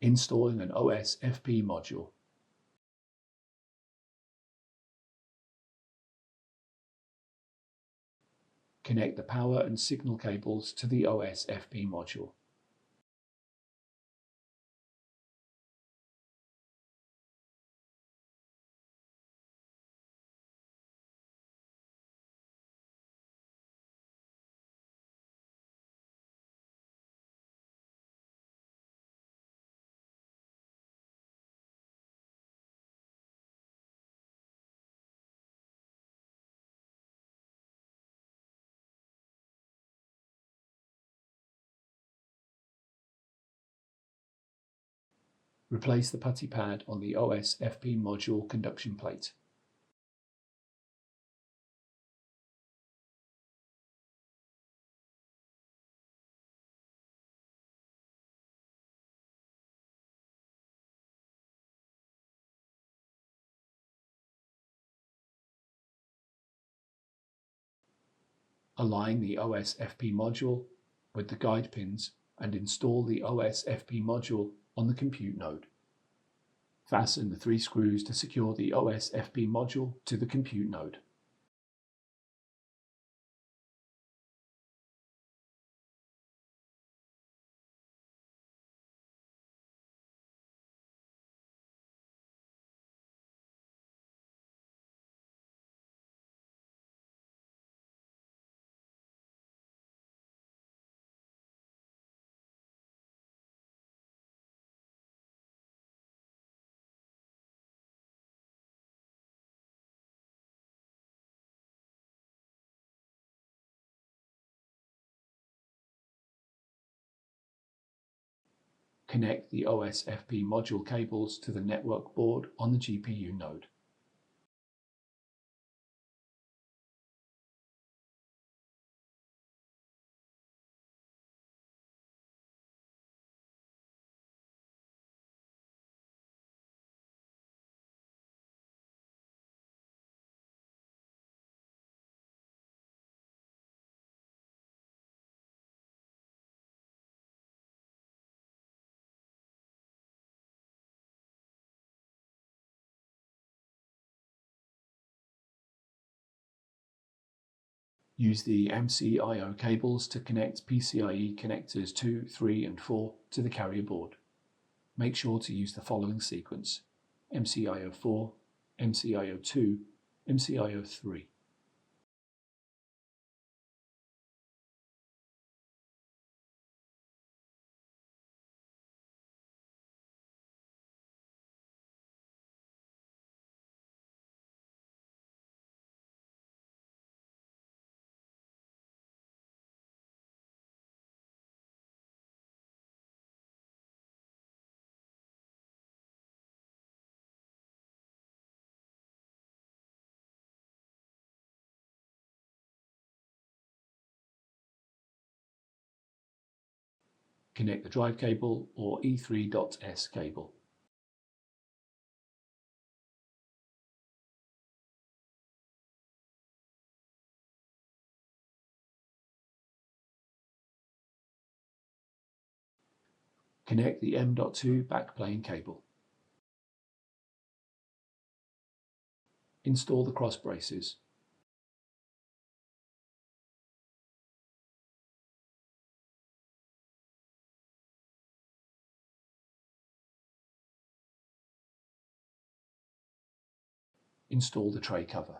Installing an OSFP module. Connect the power and signal cables to the OSFP module. Replace the putty pad on the OSFP module conduction plate. Align the OSFP module with the guide pins and install the OSFP module on the compute node. Fasten the 3 screws to secure the OSFP module to the compute node. Connect the OSFP module cables to the network board on the GPU node. Use the MCIO cables to connect PCIe connectors 2, 3 and 4 to the carrier board. Make sure to use the following sequence: MCIO 4, MCIO 2, MCIO 3. Connect the drive cable or E3.S cable. Connect the M.2 backplane cable. Install the cross braces. Install the tray cover.